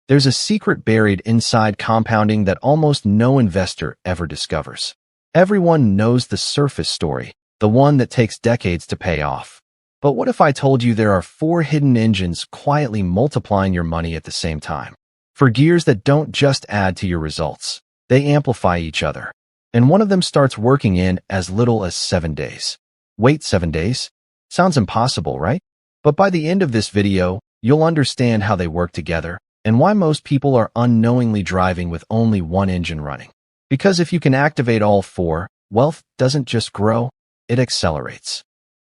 There's a secret buried inside compounding that almost no investor ever discovers. Everyone knows the surface story, the one that takes decades to pay off. But what if I told you there are 4 hidden engines quietly multiplying your money at the same time? For gears that don't just add to your results, they amplify each other. And one of them starts working in as little as 7 days. Wait, 7 days? Sounds impossible, right? But by the end of this video, you'll understand how they work together and why most people are unknowingly driving with only one engine running. Because if you can activate all 4, wealth doesn't just grow, it accelerates.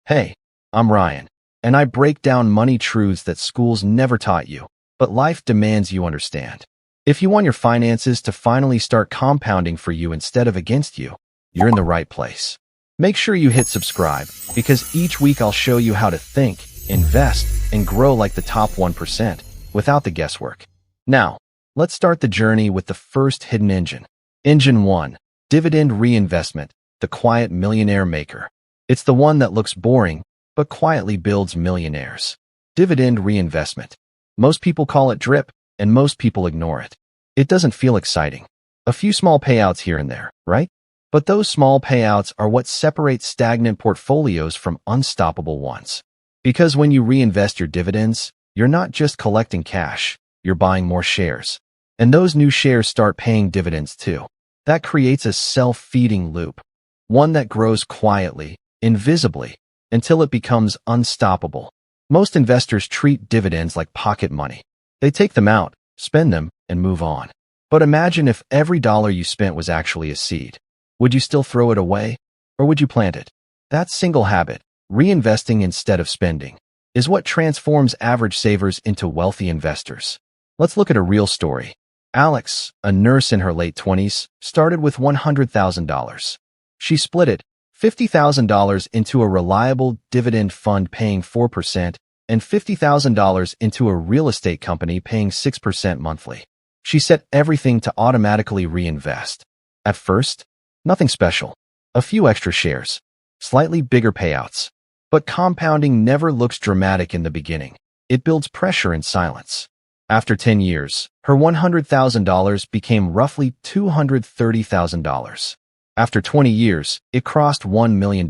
Hey, I'm Ryan, and I break down money truths that schools never taught you, but life demands you understand. If you want your finances to finally start compounding for you instead of against you, you're in the right place. Make sure you hit subscribe, because each week I'll show you how to think, invest, and grow like the top 1% without the guesswork. Now, let's start the journey with the first hidden engine. Engine 1, Dividend Reinvestment, the quiet millionaire maker. It's the one that looks boring, but quietly builds millionaires. Dividend reinvestment. Most people call it drip, and most people ignore it. It doesn't feel exciting. A few small payouts here and there, right? But those small payouts are what separates stagnant portfolios from unstoppable ones. Because when you reinvest your dividends, you're not just collecting cash, you're buying more shares. And those new shares start paying dividends too. That creates a self-feeding loop. One that grows quietly, invisibly, until it becomes unstoppable. Most investors treat dividends like pocket money. They take them out, spend them, and move on. But imagine if every dollar you spent was actually a seed. Would you still throw it away? Or would you plant it? That single habit, reinvesting instead of spending, is what transforms average savers into wealthy investors. Let's look at a real story. Alex, a nurse in her late 20s, started with $100,000. She split it, $50,000 into a reliable dividend fund paying 4% and $50,000 into a real estate company paying 6% monthly. She set everything to automatically reinvest. At first, nothing special. A few extra shares, slightly bigger payouts. But compounding never looks dramatic in the beginning. It builds pressure in silence. After 10 years, her $100,000 became roughly $230,000. After 20 years, it crossed $1 million.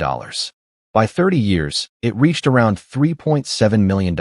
By 30 years, it reached around $3.7 million.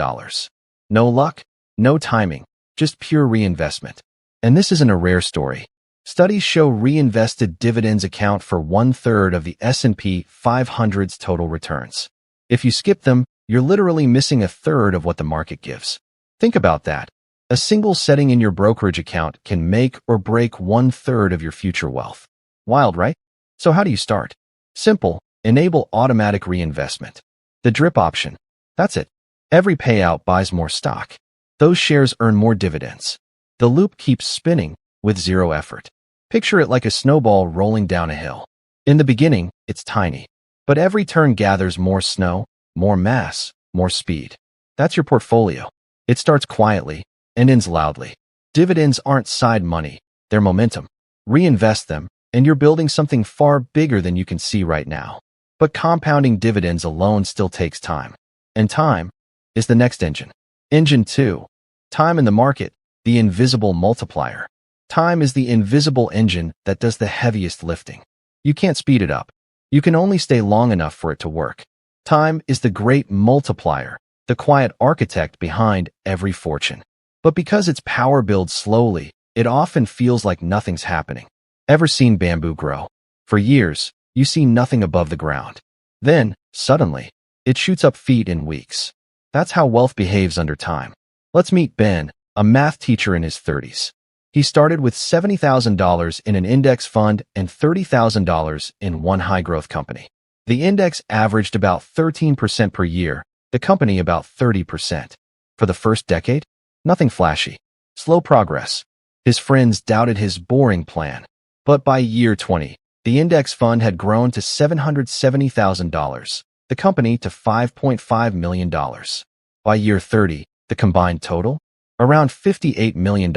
No luck, no timing, just pure reinvestment. And this isn't a rare story. Studies show reinvested dividends account for 1/3 of the S&P 500's total returns. If you skip them, you're literally missing 1/3 of what the market gives. Think about that. A single setting in your brokerage account can make or break 1/3 of your future wealth. Wild, right? So how do you start? Simple. Enable automatic reinvestment. The drip option. That's it. Every payout buys more stock. Those shares earn more dividends. The loop keeps spinning with zero effort. Picture it like a snowball rolling down a hill. In the beginning, it's tiny. But every turn gathers more snow, more mass, more speed. That's your portfolio. It starts quietly and ends loudly. Dividends aren't side money, they're momentum. Reinvest them, and you're building something far bigger than you can see right now. But compounding dividends alone still takes time. And time is the next engine. Engine 2. Time in the market, the invisible multiplier. Time is the invisible engine that does the heaviest lifting. You can't speed it up. You can only stay long enough for it to work. Time is the great multiplier, the quiet architect behind every fortune. But because its power builds slowly, it often feels like nothing's happening. Ever seen bamboo grow? For years, you see nothing above the ground. Then, suddenly, it shoots up feet in weeks. That's how wealth behaves under time. Let's meet Ben, a math teacher in his 30s. He started with $70,000 in an index fund and $30,000 in one high-growth company. The index averaged about 13% per year, the company about 30%. For the first decade, nothing flashy. Slow progress. His friends doubted his boring plan. But by year 20, the index fund had grown to $770,000, the company to $5.5 million. By year 30, the combined total? Around $58 million.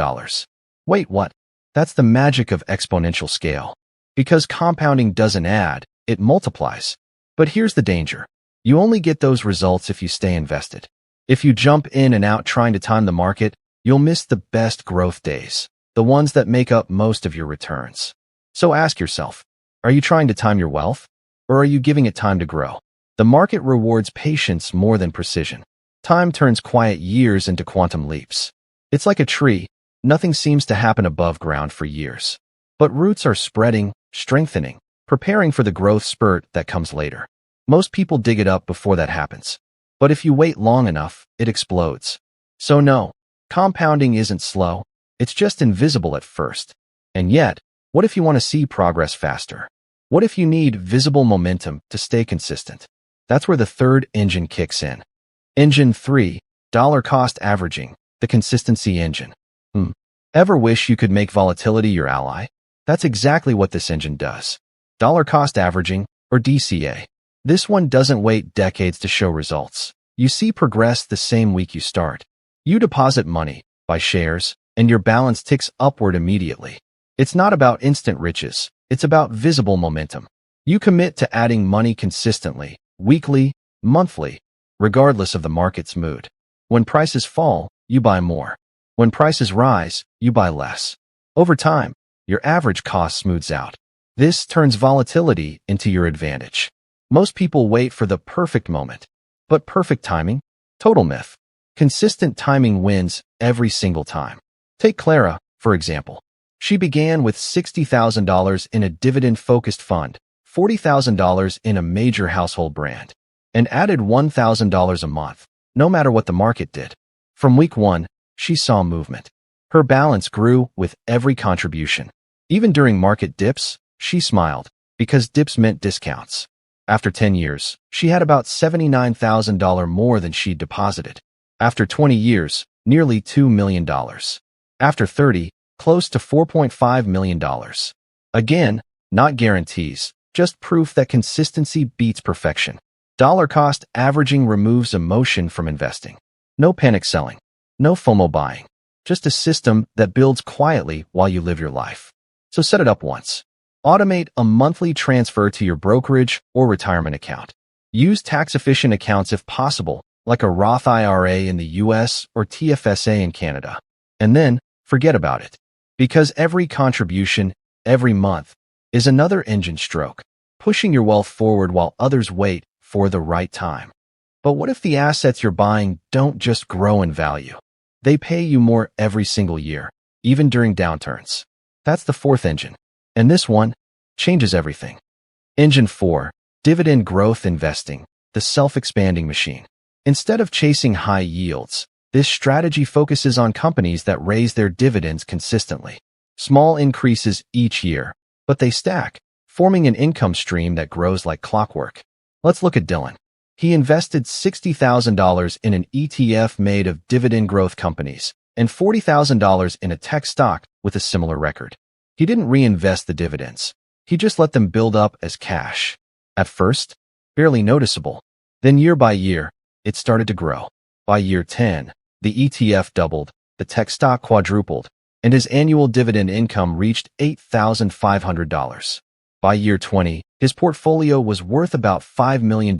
Wait, what? That's the magic of exponential scale. Because compounding doesn't add, it multiplies. But here's the danger. You only get those results if you stay invested. If you jump in and out trying to time the market, you'll miss the best growth days, the ones that make up most of your returns. So ask yourself, are you trying to time your wealth, or are you giving it time to grow? The market rewards patience more than precision. Time turns quiet years into quantum leaps. It's like a tree. Nothing seems to happen above ground for years. But roots are spreading, strengthening, preparing for the growth spurt that comes later. Most people dig it up before that happens. But if you wait long enough, it explodes. So no, compounding isn't slow. It's just invisible at first. And yet, what if you want to see progress faster? What if you need visible momentum to stay consistent? That's where the third engine kicks in. Engine 3, dollar cost averaging, the consistency engine. Ever wish you could make volatility your ally? That's exactly what this engine does. Dollar cost averaging, or DCA. This one doesn't wait decades to show results. You see progress the same week you start. You deposit money, buy shares, and your balance ticks upward immediately. It's not about instant riches. It's about visible momentum. You commit to adding money consistently, weekly, monthly, regardless of the market's mood. When prices fall, you buy more. When prices rise, you buy less. Over time, your average cost smooths out. This turns volatility into your advantage. Most people wait for the perfect moment. But perfect timing? Total myth. Consistent timing wins every single time. Take Clara, for example. She began with $60,000 in a dividend-focused fund, $40,000 in a major household brand, and added $1,000 a month, no matter what the market did. From week 1, she saw movement. Her balance grew with every contribution. Even during market dips, she smiled, because dips meant discounts. After 10 years, she had about $79,000 more than she'd deposited. After 20 years, nearly $2 million. After 30, close to $4.5 million. Again, not guarantees, just proof that consistency beats perfection. Dollar cost averaging removes emotion from investing. No panic selling. No FOMO buying. Just a system that builds quietly while you live your life. So set it up once. Automate a monthly transfer to your brokerage or retirement account. Use tax-efficient accounts if possible, like a Roth IRA in the US or TFSA in Canada. And then, forget about it. Because every contribution, every month, is another engine stroke, pushing your wealth forward while others wait for the right time. But what if the assets you're buying don't just grow in value? They pay you more every single year, even during downturns. That's the fourth engine. And this one changes everything. Engine 4, dividend growth investing, the self-expanding machine. Instead of chasing high yields, this strategy focuses on companies that raise their dividends consistently. Small increases each year, but they stack, forming an income stream that grows like clockwork. Let's look at Dylan. He invested $60,000 in an ETF made of dividend growth companies and $40,000 in a tech stock with a similar record. He didn't reinvest the dividends. He just let them build up as cash. At first, barely noticeable. Then year by year, it started to grow. By year 10, the ETF doubled, the tech stock quadrupled, and his annual dividend income reached $8,500. By year 20, his portfolio was worth about $5 million,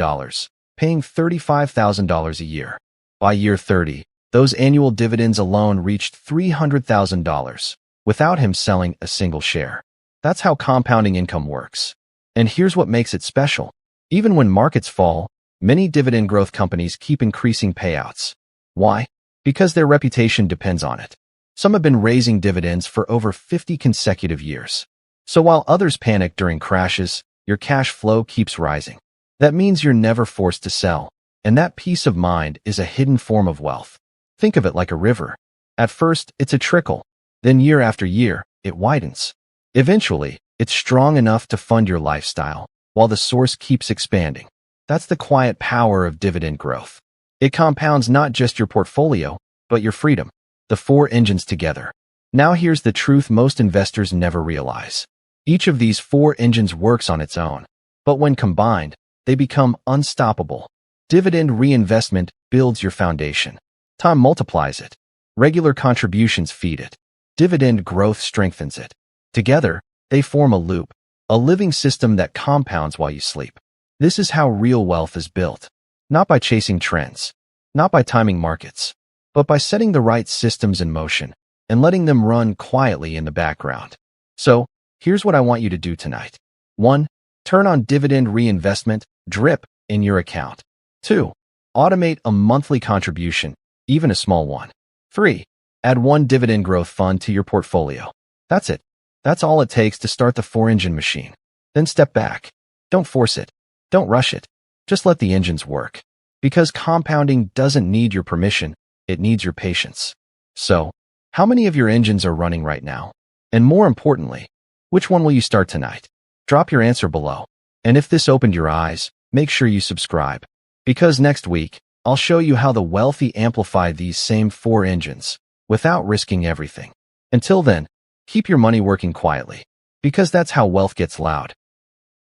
paying $35,000 a year. By year 30, those annual dividends alone reached $300,000, without him selling a single share. That's how compounding income works. And here's what makes it special. Even when markets fall, many dividend growth companies keep increasing payouts. Why? Because their reputation depends on it. Some have been raising dividends for over 50 consecutive years. So while others panic during crashes, your cash flow keeps rising. That means you're never forced to sell, and that peace of mind is a hidden form of wealth. Think of it like a river. At first, it's a trickle. Then year after year, it widens. Eventually, it's strong enough to fund your lifestyle, while the source keeps expanding. That's the quiet power of dividend growth. It compounds not just your portfolio, but your freedom. The four engines together. Now here's the truth most investors never realize. Each of these four engines works on its own, but when combined, they become unstoppable. Dividend reinvestment builds your foundation. Time multiplies it. Regular contributions feed it. Dividend growth strengthens it. Together, they form a loop, a living system that compounds while you sleep. This is how real wealth is built. Not by chasing trends. Not by timing markets. but by setting the right systems in motion and letting them run quietly in the background. So, here's what I want you to do tonight. 1. Turn on dividend reinvestment, DRIP, in your account. 2. Automate a monthly contribution, even a small one. 3. Add one dividend growth fund to your portfolio. That's it. That's all it takes to start the four-engine machine. Then step back. Don't force it. Don't rush it. Just let the engines work. Because compounding doesn't need your permission, it needs your patience. So, how many of your engines are running right now? And more importantly, which one will you start tonight? Drop your answer below. And if this opened your eyes, make sure you subscribe. Because next week, I'll show you how the wealthy amplify these same four engines without risking everything. Until then, keep your money working quietly. Because that's how wealth gets loud.